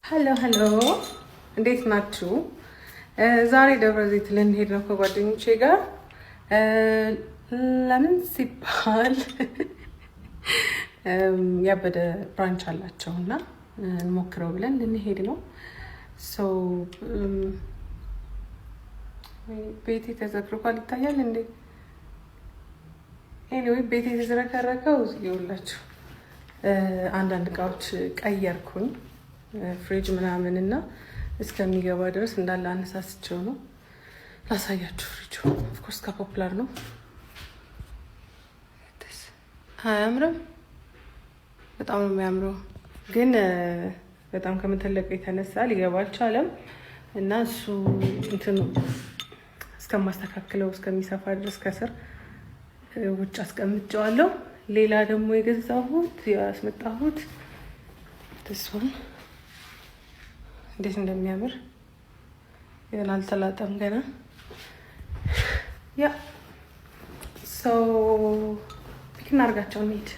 ሄሎ እንዴት ናችሁ? ዛሬ ደብረ ዘይት ልንሄድ ነው ከጓደኞቼ ጋር። ለምን ሲባል ያበደ ብራንች አላቸውና እንሞክረው ብለን ልንሄድ ነው። ቤቴ ተዘግሯል ይታያል እንዴ? ኤኒዌይ ቤቴ ተዘረከረከው ይኸውላችሁ። አንዳንድ እቃዎች ቀየርኩኝ ፍሪጅ ምናምን እና እስከሚገባ ድረስ እንዳለ አነሳስቸው ነው ላሳያችሁ። ፍሪጁ ኦፍ ኮርስ ከፖፑላር ነው። አያምርም? በጣም ነው የሚያምረው፣ ግን በጣም ከመተለቀ የተነሳ ሊገባ አልቻለም እና እሱ እንትኑ እስከማስተካክለው እስከሚሰፋ ድረስ ከስር ውጭ አስቀምጨዋለሁ። ሌላ ደግሞ የገዛሁት ያስመጣሁት ተስፋን እንዴት እንደሚያምር ገና አልተላጠም ገና። ያ ሰው ፒክ እናድርጋቸው እንሂድ።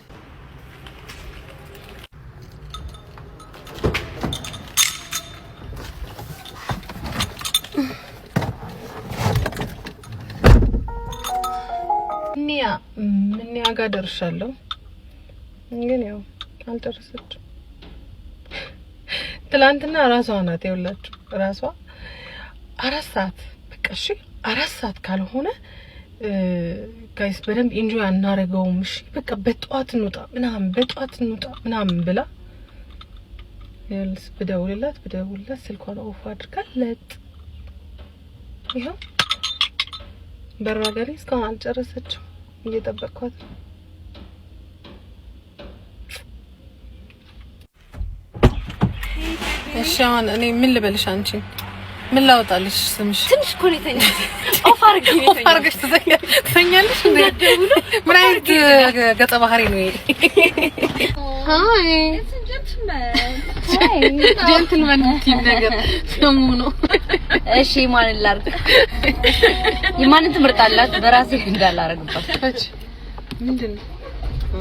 እኒያ ጋር ደርሻለሁ፣ ግን ያው አልጨረሰችም። ትላንትና ራሷ ናት የውላችሁ፣ ራሷ 4 ሰዓት በቃ እሺ፣ 4 ሰዓት ካልሆነ ጋይስ በደንብ ኢንጆይ አናደርገውም። እሺ በቃ በጠዋት እንውጣ ምናምን ብላ ብደውልላት ስልኳን ኦፍ አድርጋለች። ይኸው በራ ጋሪ እስካሁን አልጨረሰችም፣ እየጠበቅኳት ነው። እሺ አሁን እኔ ምን ልበልሽ? አንቺ ምን ላውጣልሽ? ስምሽ ትንሽ እኮ ነው የተኛው። ኦፍ አድርገሽ ትተኛለሽ እንዴ? ምን አይነት ገጸ ባህሪ ነው ይሄ? ሃይ ጀንትልመን ቲም ነገር ሰሙ ነው። እሺ ማን ላርግ? የማንን ትመርጣላት? በራሴ እንዳላረግባት። ምንድነው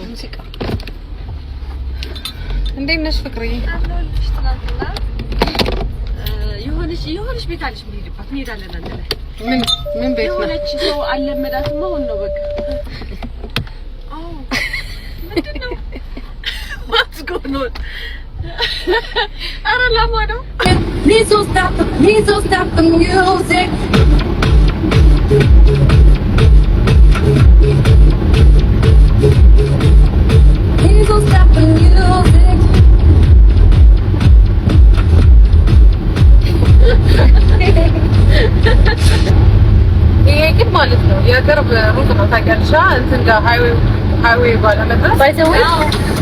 ሙዚቃ? እንዴት ነሽ ፍቅርዬ? የሆነች ቤት አለች የምንሄድባት፣ እንሄዳለን አንድ ላይ። ምን ቤት ነው? የሆነች ሰው አለመዳትም አሁን ነው በቃ። አዎ ምንድነው? What's going on? ኧረ ላማ ነው። Please don't stop the music. Please don't stop the music. ይሄ ግን ማለት ነው የቅርብ ሩት ነው ታውቂያለሽ? እንትን ጋር ሃይዌይ ባለ መድረስ ባይዘው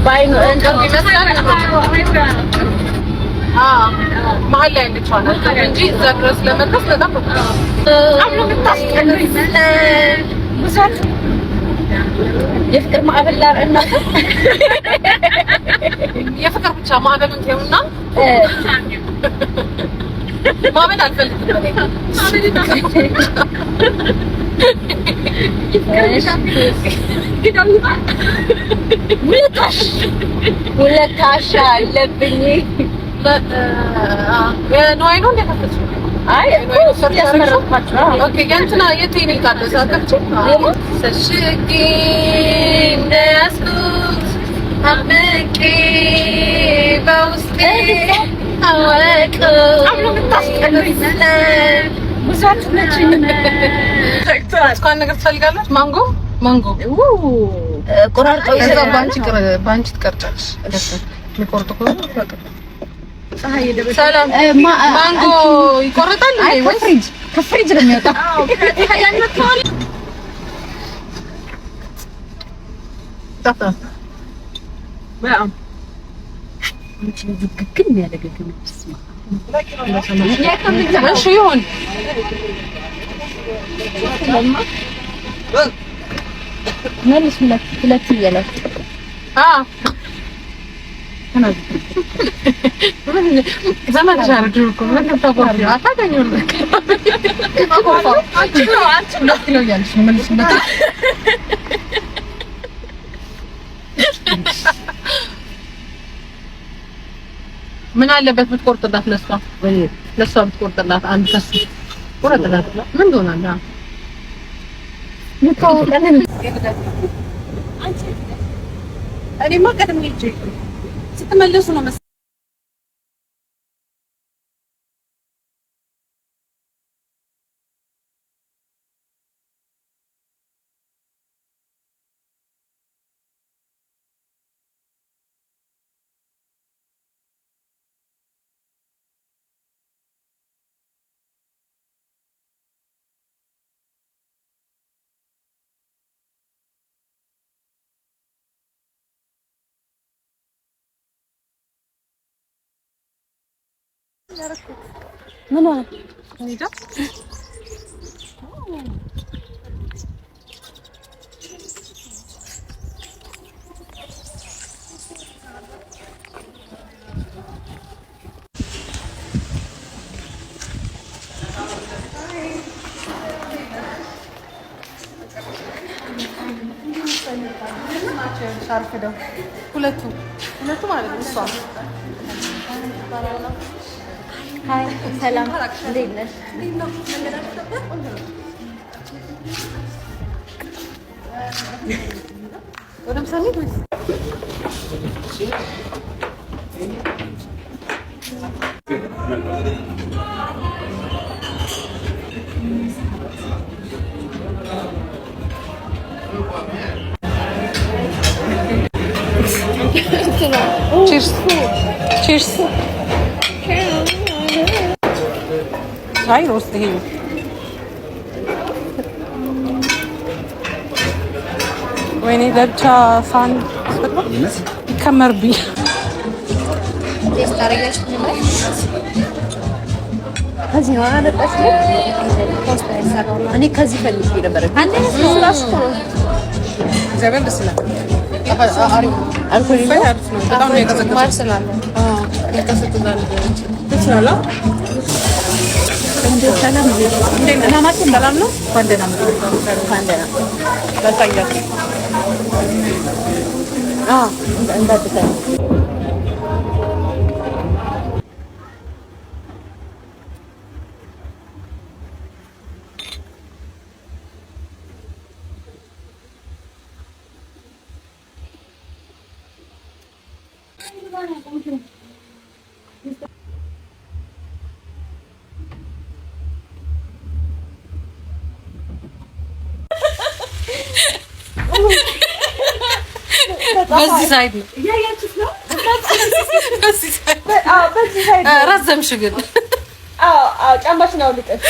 ባይኖ እንትን ይመስላል። መሀል ላይ እንድቻለ እንጂ እዛ ድረስ ለመድረስ በጣም አብሮ የምታስቀንስ ብዛት የፍቅር ማዕበል ላር እና የፍቅር ብቻ ማዕበል እንተውና ማመን አልፈልግም እኔ። ውለታሽ አለብኝ። የነዋይ ነው እንደከፈትሽ? አይ ኦኬ ገንትና የቴኒክ አለ ሳከፍቺ ሰሽቂ እንደያስኩት አምቄ በውስጤ አወቅ አብሎ ምታስቀንስ ብዙት ነችኝ። እስካሁን ነገር ትፈልጋለች። ማንጎ ቆራርጠው ይዘባ ባንቺ ትቀርጫለሽ። የሚቆርጡ ከሆነ በቃ ፀሐይ ደበ ሰላም ማንጎ ይቆርጣል ወይ ከፍሪጅ ነው የሚወጣው? አዎ ከያን መጥቷል። ታታ በጣም አንቺ ዝግግን የሚያደርገኝ ስማ እሺ ይሁን። መልስ ሁለት ይያላል። ዘመን ሻርዱ እኮ ምን ተቆርጥ አታገኘው ለካ አንቺ ነው ያልሽ መልስ ምን አለበት ብትቆርጥላት? ለሷ ብትቆርጥላት አንድ ከሱ ቆርጥላት። ምን ሆናለህ? እኔማ ቀድሜ ሂጅ ስትመለሱ ነው መሰለኝ። ምን ሆነ? ሻርፍደው ሁለቱ ማለት ነው። እሷ ሃይ ሰላም፣ እንዴት ነሽ? ወደ ምሳሌ ወይስ ቺርስ አይ ሮስት ይሄ ወይኔ ለብቻ ሳን ይከመርብኝ። ከዚህ ነው አለጣሽ እኔ ከዚህ ፈልጌ ነበር። አንዴ ስላስ ነው እግዚአብሔር ደስ ይላል። አልኮል በጣም ነው የቀዘቀዘው። ማርሰናል ይቀዘቅዛል። ትችላላ እንደ ሰላም ሰላም ነው። ኳንደና በታያት እንዳትተ በዚህ ሳይድ ነው እያያችሁት ነው። በዚህ ሳይድ በዚህ ሳይድ ረዘምሽ ግን ጫማሽን አውልቀሽ